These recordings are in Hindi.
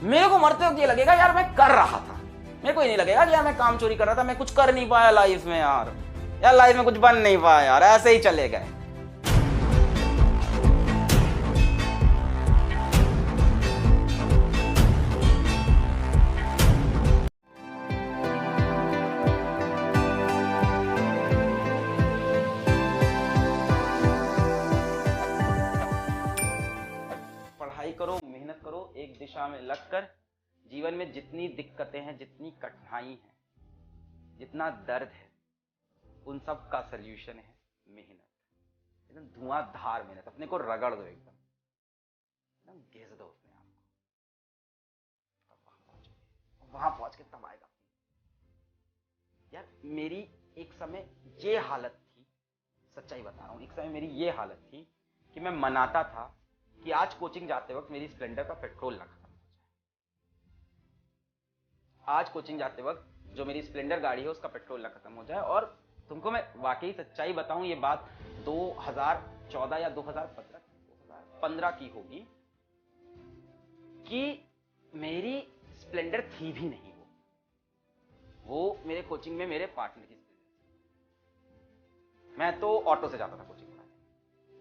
मेरे को मरते वक्त ये लगेगा यार मैं कर रहा था, मेरे को ये नहीं लगेगा कि यार मैं काम चोरी कर रहा था, मैं कुछ कर नहीं पाया लाइफ में यार लाइफ में कुछ बन नहीं पाया यार, ऐसे ही चले गए। पढ़ाई करो, मेहनत करो, एक दिशा में लगकर। जीवन में जितनी दिक्कतें हैं, जितनी कठिनाई है, जितना दर्द है, उन सब का सल्यूशन है मेहनत। एकदम धुआंधार मेहनत, अपने को रगड़ दो, एकदम घिस दो अपने आप को, वहां पहुंच के तब आएगा। यार मेरी एक समय ये हालत थी, सच्चाई बता रहा हूं, एक समय मेरी ये हालत थी कि मैं मनाता था कि आज कोचिंग जाते वक्त मेरी स्प्लेंडर का पेट्रोल ना खत्म हो जाए। आज कोचिंग जाते वक्त जो मेरी स्प्लेंडर गाड़ी है उसका पेट्रोल ना खत्म हो जाए। और तुमको मैं वाकई सच्चाई बताऊं, ये बात 2014 या 2015 की होगी कि मेरी स्प्लेंडर थी भी नहीं, वो मेरे कोचिंग में मेरे पार्टनर की स्प्लेंडर। मैं तो ऑटो से जाता था कोचिंग में,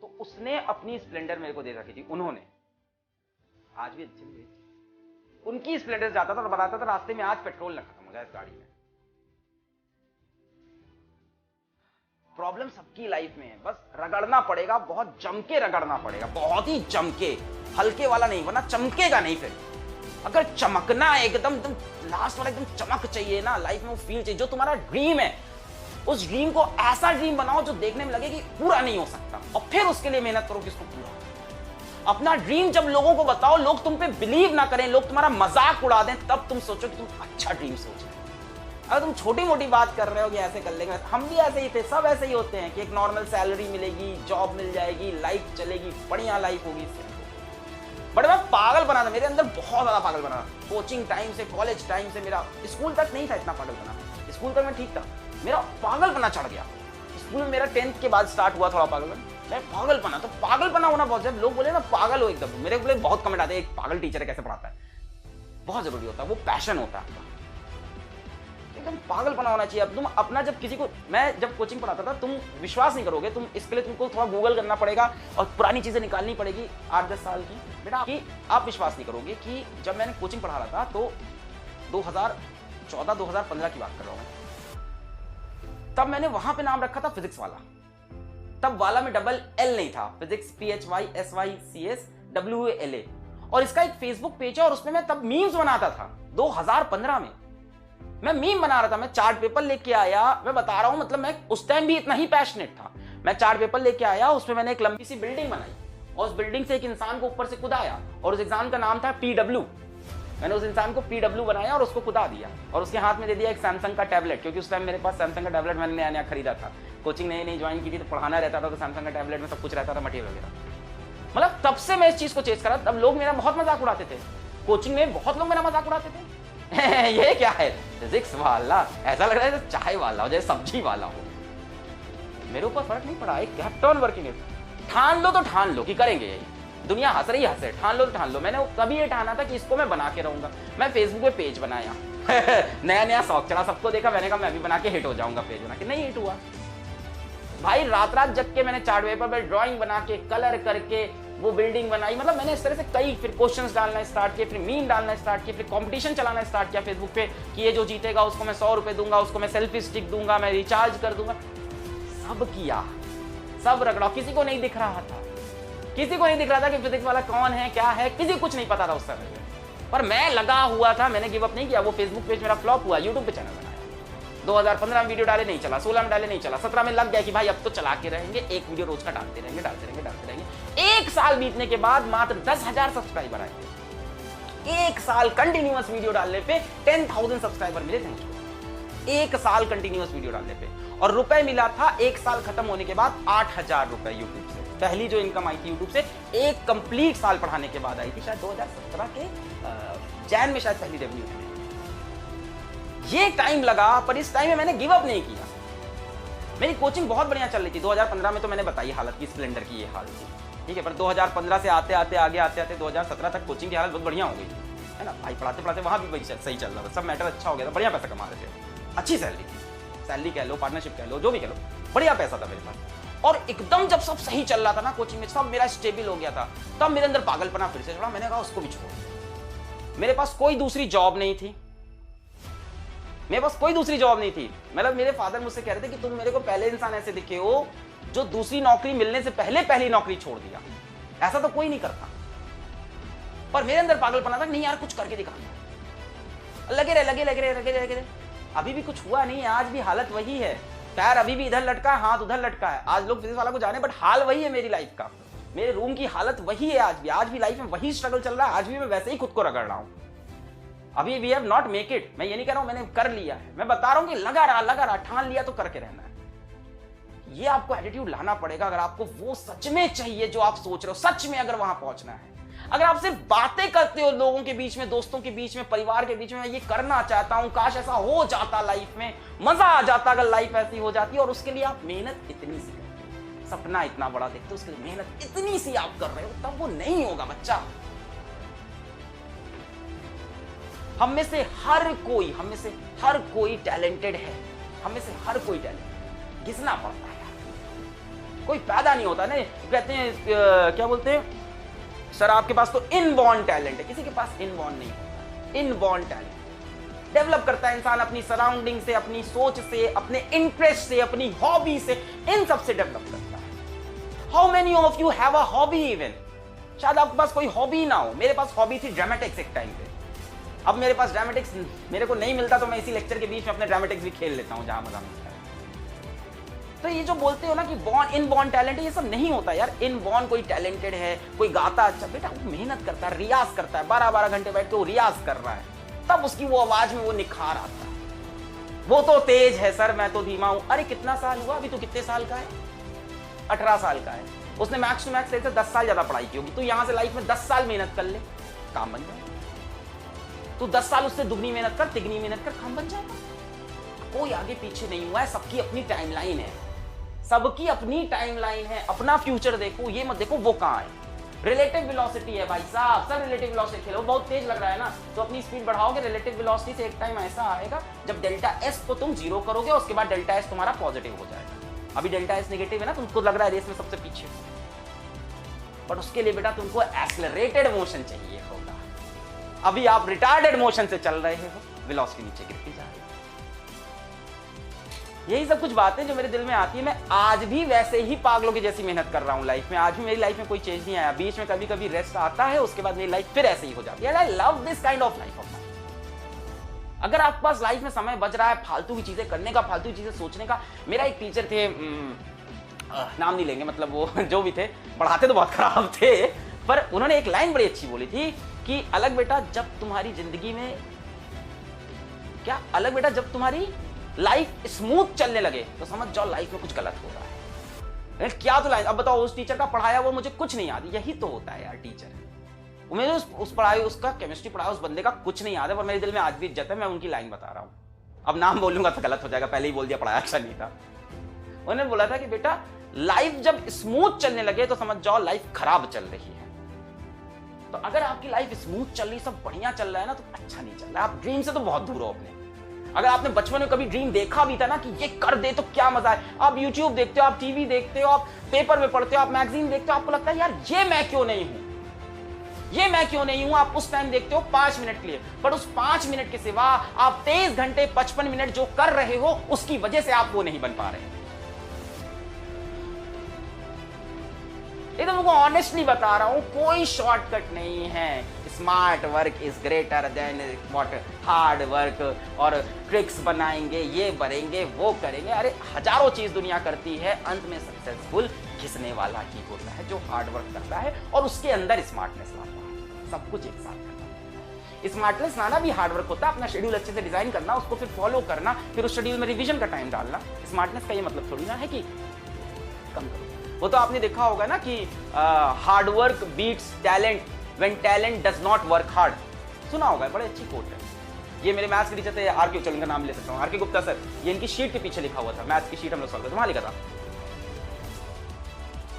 तो उसने अपनी स्प्लेंडर मेरे को दे रखी थी, उन्होंने, आज भी अच्छी नहीं, उनकी स्प्लेंडर जाता था तो बताता था रास्ते में आज पेट्रोल ना खत्म हो जाए इस गाड़ी में। प्रॉब्लम सबकी लाइफ में है, बस रगड़ना पड़ेगा, बहुत जम के रगड़ना पड़ेगा, बहुत ही जम के, हल्के वाला नहीं, वरना चमकेगा नहीं। फिर अगर चमकना एकदम लास्ट वाला एकदम चमक चाहिए ना लाइफ में, वो फील चाहिए, जो तुम्हारा ड्रीम है उस ड्रीम को ऐसा ड्रीम बनाओ जो देखने में लगे कि पूरा नहीं हो सकता, और फिर उसके लिए मेहनत करो कि इसको पूरा। अपना ड्रीम जब लोगों को बताओ, लोग तुम पे बिलीव ना करें, लोग तुम्हारा मजाक उड़ा दें, तब तुम सोचो कि तुम अच्छा ड्रीम सोच रहे हो। अगर तुम छोटी मोटी बात कर रहे हो कि ऐसे कर लेंगे, हम भी ऐसे ही थे, सब ऐसे ही होते हैं कि एक नॉर्मल सैलरी मिलेगी, जॉब मिल जाएगी, लाइफ चलेगी, बढ़िया लाइफ होगी, इससे बट मैं पागल बना था, मेरे अंदर बहुत ज्यादा पागल बना। कोचिंग टाइम से, कॉलेज टाइम से, मेरा स्कूल तक नहीं था इतना पागल बना, स्कूल तक मैं ठीक था, मेरा पागल बना चढ़ गया। स्कूल में मेरा 10th के बाद स्टार्ट हुआ थोड़ा पागल बना, मैं पागल बना। तो पागल बना होना बहुत, जब लोग बोले ना पागल हो एकदम, मेरे को बहुत कमेंट आते हैं, एक पागल टीचर कैसे पढ़ाता है, बहुत जरूरी होता है, वो पैशन होता है आपका, एकदम पागल बना होना चाहिए। अब तुम अपना, जब किसी को, मैं जब कोचिंग पढ़ाता था, तुम विश्वास नहीं करोगे, तुम इसके लिए तुमको थोड़ा गूगल करना पड़ेगा और पुरानी चीजें निकालनी पड़ेगी 8-10 साल की बेटा, कि आप विश्वास नहीं करोगे कि जब मैंने कोचिंग पढ़ा रहा था तो 2014-2015 की बात कर रहा हूं, तब मैंने वहां पे नाम रखा था फिजिक्स वाला। तब वाला में डबल एल नहीं था, फिजिक्स PHYSYCSWALA, और इसका एक फेसबुक पेज है और उसमें मैं तब मीम्स बनाता था। 2015 में मैं मीम बना रहा था, मैं चार्ट पेपर लेके आया, मैं बता रहा हूं, मतलब मैं उस टाइम भी इतना ही पैशनेट था। मैं चार्ट पेपर लेके आया, उसमें मैंने एक लंबी सी बिल्डिंग बनाई और उस बिल्डिंग से एक इंसान को ऊपर से कुदाया, और उस एग्जाम का नाम था PW। मैंने उस इंसान को PW बनाया और उसको कुदा दिया, और उसके हाथ में दे दिया एक सैमसंग का टैबलेट, क्योंकि उस टाइम मेरे पास सैमसंग का टैबलेट मैंने नया नया खरीदा था, कोचिंग नई ज्वाइन की थी, तो पढ़ाना रहता था, तो सैमसंग का टैबलेट में सब कुछ रहता था, मटेरियल वगैरह। मतलब तब से मैं इस चीज को चेस करा, तब लोग मेरा बहुत मजाक उड़ाते थे, कोचिंग में बहुत लोग मेरा मजाक उड़ाते थे ये क्या है फिजिक्स वाला, ऐसा लग रहा है चाय वाला हो, जैसे सब्जी वाला हो। मेरे ऊपर फर्क नहीं पड़ा, एक टर्न वर्किंग है, ठान लो तो ठान लो कि करेंगे यही, दुनिया हंस रही हंसे, ठान लो तो ठान लो। मैंने कभी ये ठाना था कि इसको मैं बना के रहूंगा। मैं फेसबुक पे पेज बनाया नया नया शौक चढ़ा, सबको देखा, मैंने कहा मैं भी बना के हिट हो जाऊंगा, पेज बना के, नहीं हिट हुआ भाई। रात रात जग के मैंने चार्ट पेपर पर ड्राइंग बना के, कलर करके वो बिल्डिंग बनाई। मतलब मैंने इस तरह से कई, फिर क्वेश्चंस डालना स्टार्ट किए, फिर मीम डालना स्टार्ट किए, फिर कंपटीशन चलाना स्टार्ट किया फेसबुक पे कि ये जो जीतेगा उसको मैं 100 रुपए दूंगा, उसको मैं सेल्फी स्टिक दूंगा, मैं रिचार्ज कर दूंगा। सब किया, सब रगड़ा, किसी को नहीं दिख रहा था, किसी को नहीं दिख रहा था कि फिजिक्स वाला कौन है, क्या है, किसी कुछ नहीं पता था उस समय, पर मैं लगा हुआ था, मैंने गिव अप नहीं किया। वो फेसबुक पेज मेरा फ्लॉप हुआ, यूट्यूब पे चैनल बनाया, 2015 में वीडियो डाले नहीं चला, 16 में डाले नहीं चला, 17 में लग गया कि भाई अब तो चला के रहेंगे, एक वीडियो रोज का डालते रहेंगे, डालते रहेंगे, डालते रहेंगे। एक साल बीतने के बाद मात्र 10,000 सब्सक्राइबर आए। एक साल कंटिन्यूअस वीडियो डालने पे 10,000 सब्सक्राइबर मिले थे मुझको, एक साल कंटिन्यूअस वीडियो डालने पे। और रुपए मिला था एक साल खत्म होने के बाद 8,000 रुपए यूट्यूब से। पहली जो इनकम आई थी यूट्यूब से एक कंप्लीट साल पढ़ाने के बाद आई थी, शायद 2017 के जैन में शायद पहली रेवेन्यू है। ये टाइम लगा, पर इस टाइम में मैंने गिव अप नहीं किया। मेरी कोचिंग बहुत बढ़िया चल रही थी। 2015 में तो मैंने बताई हालत की, स्प्लेंडर की ये हाल थी, ठीक है, पर 2015 से आते आते 2017 तक कोचिंग की हालत बहुत बढ़िया हो गई। है ना। भाई पढ़ाते पढ़ाते वहाँ भी वही सही चल रहा था, सब मैटर अच्छा हो गया था, बढ़िया पैसा कमा रहे थे, अच्छी सैलरी थी, सैलरी कह लो, पार्टनरशिप कह लो, जो भी कह लो, बढ़िया पैसा था मेरे पास। और एकदम जब सब सही चल रहा था ना कोचिंग में, सब मेरा स्टेबल हो गया था, तब मेरे अंदर पागलपना फिर से चढ़ा। मैंने कहा उसको भी छोड़। मेरे पास कोई दूसरी जॉब नहीं थी, मेरे पास कोई दूसरी जॉब नहीं थी। मतलब मेरे फादर मुझसे कह रहे थे कि तुम मेरे को पहले इंसान ऐसे दिखे हो जो दूसरी नौकरी मिलने से पहले पहली नौकरी छोड़ दिया, ऐसा तो कोई नहीं करता। पर मेरे अंदर पागलपना था, नहीं यार कुछ करके दिखाना। लगे रहे। अभी भी कुछ हुआ नहीं है, आज भी हालत वही है, पैर अभी भी इधर लटका है, हाथ उधर लटका है। आज लोग फिजिक्स वाला को जाने, बट हाल वही है मेरी लाइफ का, मेरे रूम की हालत वही है आज भी लाइफ में वही स्ट्रगल चल रहा है, आज भी मैं वैसे ही खुद को रगड़ रहा हूं। अभी we have not make it, मैं ये नहीं कह रहा हूं मैंने कर लिया है, मैं बता रहा हूं कि लगा रहा, ठान लिया तो करके रहना है। ये आपको एटीट्यूड लाना पड़ेगा अगर आपको वो सच में चाहिए जो आप सोच रहे हो, सच में अगर वहां पहुंचना है। अगर आप सिर्फ बातें करते हो लोगों के बीच में, दोस्तों के बीच में, परिवार के बीच में, मैं ये करना चाहता हूं, काश ऐसा हो जाता लाइफ में, मजा आ जाता अगर लाइफ ऐसी हो जाती, और उसके लिए आप मेहनत इतनी सी करते हो, सपना इतना बड़ा देखते हो, उसके लिए मेहनत इतनी सी आप कर रहे हो, तब वो नहीं होगा बच्चा। हम में से हर कोई टैलेंटेड है, हम में से हर कोई टैलेंटेड, घिसना पड़ता है, कोई पैदा नहीं होता। नहीं कहते हैं क्या बोलते हैं सर, आपके पास तो इनबॉर्न टैलेंट है, किसी के पास इनबॉर्न नहीं होता, इनबॉर्न टैलेंट डेवलप करता है इंसान अपनी सराउंडिंग से, अपनी सोच से, अपने इंटरेस्ट से, अपनी हॉबी से, इन सब से डेवलप करता है। How many of you have a hobby even? शायद आपके पास कोई हॉबी ना हो, मेरे पास हॉबी थी ड्रामेटिक्स एक टाइम पे। अब मेरे पास ड्रामेटिक्स मेरे को नहीं मिलता तो मैं इसी लेक्चर के बीच में अपने ड्रामेटिक्स भी खेल लेता हूं जहां मजा मिलता है। तो ये जो बोलते हो ना कि बॉर्न इनबॉर्न टैलेंट है, ये सब नहीं होता यार। इनबॉर्न कोई टैलेंटेड है, कोई गाता अच्छा, बेटा वो मेहनत करता है, रियाज करता है, 12-12 घंटे बैठ के वो रियाज कर रहा है, तब उसकी वो आवाज में वो निखार आता है। वो तो तेज है सर, मैं तो धीमा हूं। अरे कितना साल हुआ, अभी तो कितने साल का है? 18 साल का है। उसने मैक्स टू मैक्स 10 साल ज्यादा पढ़ाई की होगी। तू यहां से लाइफ में 10 साल मेहनत कर ले, काम बन जाए। तू 10 साल उससे दुगनी मेहनत कर, तिगनी मेहनत कर, काम बन जाएगा। कोई आगे पीछे नहीं हुआ है, सबकी अपनी टाइमलाइन है, सबकी अपनी टाइमलाइन है। अपना फ्यूचर देखो, ये मत देखो वो कहां है। रिलेटिव वेलोसिटी है भाई साहब, सब रिलेटिव वेलोसिटी खेलो। बहुत तेज लग रहा है ना, तो अपनी स्पीड बढ़ाओगे, रिलेटिव वेलोसिटी से एक टाइम ऐसा आएगा जब डेल्टा एस को तुम 0 करोगे, उसके बाद डेल्टा एस तुम्हारा पॉजिटिव हो जाएगा। अभी डेल्टा एस नेगेटिव है ना, तुमको लग रहा है रेस में सबसे पीछे, बट उसके लिए बेटा तुमको एक्सेलरेटेड मोशन चाहिए होगा। अभी आप रिटार्डेड मोशन से चल रहे हो, वेलोसिटी नीचे गिरती जा रही है। यही सब कुछ बातें जो मेरे दिल में आती है। मैं आज भी वैसे ही पागलों की जैसी मेहनत कर रहा हूं लाइफ में। आज भी मेरी लाइफ में कोई चेंज नहीं आया। बीच में कभी कभी रेस्ट आता है, उसके बाद मेरी लाइफ फिर ऐसे ही हो जाती है। I love this kind of life of mine. अगर आपके पास लाइफ में समय बच रहा है फालतू की चीजें करने का, फालतू की चीजें सोचने का। मेरा एक टीचर थे, नाम नहीं लेंगे, मतलब वो जो भी थे, पढ़ाते तो बहुत खराब थे, पर उन्होंने एक लाइन बड़ी अच्छी बोली थी कि अलग बेटा जब तुम्हारी जिंदगी में, क्या अलग बेटा जब तुम्हारी लाइफ स्मूथ चलने लगे तो समझ जाओ लाइफ में कुछ गलत हो रहा है। क्या तो लाइन, अब बताओ उस टीचर का पढ़ाया वो मुझे कुछ नहीं याद। यही तो होता है यार टीचर। मुझे उस पढ़ाई, उसका केमिस्ट्री पढ़ाया उस बंदे का कुछ नहीं याद है, पर मेरे दिल में आज भी इज्जत है। मैं उनकी लाइन बता रहा हूं, अब नाम बोलूंगा तो गलत हो जाएगा, पहले ही बोल दिया पढ़ाया अच्छा नहीं था। उन्होंने बोला था कि बेटा लाइफ जब स्मूथ चलने लगे तो समझ जाओ लाइफ खराब चल रही है। तो अगर आपकी लाइफ स्मूथ चल रही, सब बढ़िया चल रहा है ना, तो अच्छा नहीं चल रहा है। आप ड्रीम से तो बहुत दूर हो अपने। अगर आपने बचपन में कभी ड्रीम देखा भी था ना कि ये कर दे तो क्या मजा है, आप YouTube देखते हो, आप टीवी देखते हो, आप पेपर में पढ़ते हो, आप मैगजीन देखते हो, आपको लगता है यार ये मैं क्यों नहीं हूं, ये मैं क्यों नहीं हूं। आप उस टाइम देखते हो 5 मिनट के लिए, पर उस 5 मिनट के सिवा आप 23 घंटे 55 मिनट जो कर रहे हो उसकी वजह से आप वो नहीं बन पा रहे हैं। ये तो मुझको ऑनेस्टली बता रहा हूं, कोई शॉर्टकट नहीं है। Smart work is greater than what hard work, और ट्रिक्स बनाएंगे, ये बनेंगे, वो करेंगे। अरे हजारों चीज दुनिया करती है, अंत में सक्सेसफुल घिसने वाला ही होता है जो हार्ड वर्क करता है और उसके अंदर स्मार्टनेस लाता है। सब कुछ एक साथ करना है। स्मार्टनेस लाना भी हार्ड वर्क होता है। अपना शेड्यूल अच्छे से डिजाइन करना, उसको फिर फॉलो करना, फिर उस शेड्यूल में रिवीजन का टाइम डालना। स्मार्टनेस का ये मतलब थोड़ी ना है कि कम करो। वो तो आपने देखा होगा ना कि hard work beats talent when talent does not work hard. सुना होगा, बड़ी अच्छी कोट है। ये मेरे मैथ्स के टीचर थे, आर के, चलो इनका नाम ले सकता हूँ, आर के गुप्ता सर। ये इनकी शीट के पीछे लिखा हुआ था, मैथ्स की शीट हम लोग सॉल्व करते, वहां लिखा था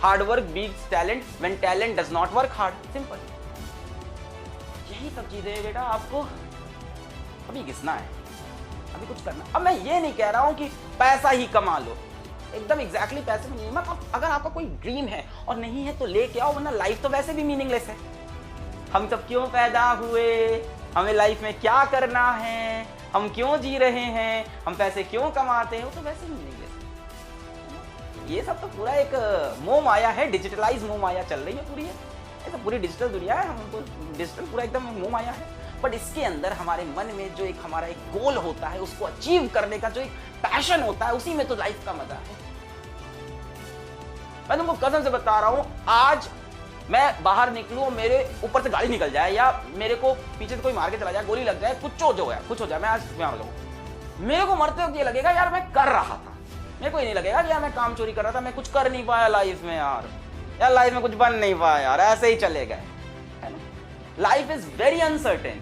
hard work beats talent when talent does not work hard. Simple, यही सब चीजें हैं बेटा, आपको अभी घिसना है, अभी कुछ करना। अब मैं ये नहीं कह रहा हूं कि पैसा ही कमा लो, एकदम एग्जैक्टली पैसे में नहीं, मतलब अगर आपका कोई ड्रीम है और नहीं है तो लेके आओ, वरना लाइफ तो वैसे भी मीनिंगलेस है। हम सब क्यों पैदा हुए, हमें लाइफ में क्या करना है, हम क्यों जी रहे हैं, हम पैसे क्यों कमाते हैं, वो तो वैसे ही मीनिंगलेस है। ये सब तो पूरा एक मोह माया है, डिजिटलाइज मोह माया चल रही है पूरी है, ये तो पूरी डिजिटल दुनिया है, हम तो डिजिटल पूरा एकदम मोह माया है। बट इसके अंदर हमारे मन में जो एक हमारा एक गोल होता है, उसको अचीव करने का जो एक पैशन होता है, उसी में तो लाइफ का मजा है। मैं तुमको कसम से बता रहा हूं, आज मैं बाहर निकलूं, मेरे ऊपर से गाड़ी निकल जाए या मेरे को पीछे से कोई मार के चला जाए, गोली लग जाए, कुछ हो जाए, मैं आज मैं जाऊं, मेरे को मरते वक्त ये लगेगा यार मैं कर रहा था, मेरे को ये नहीं लगेगा कि यार मैं काम चोरी कर रहा था, मैं कुछ कर नहीं पाया लाइफ में यार लाइफ में कुछ बन नहीं पाया यार, ऐसे ही चले गए। Life is very uncertain,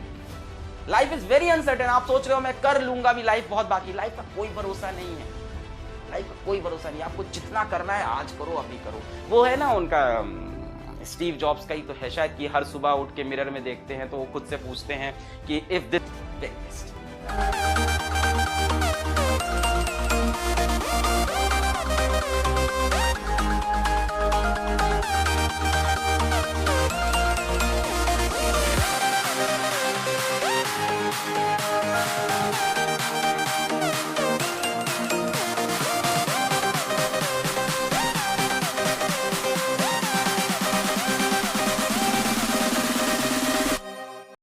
life is very uncertain. आप सोच रहे हो मैं कर लूंगा भी, लाइफ बहुत बाकी, लाइफ का कोई भरोसा नहीं है, लाइफ का कोई भरोसा नहीं। आपको जितना करना है आज करो, अभी करो। वो है ना उनका स्टीव जॉब्स का ही तो है शायद, कि हर सुबह उठ के मिरर में देखते हैं तो वो खुद से पूछते हैं कि इफ दिस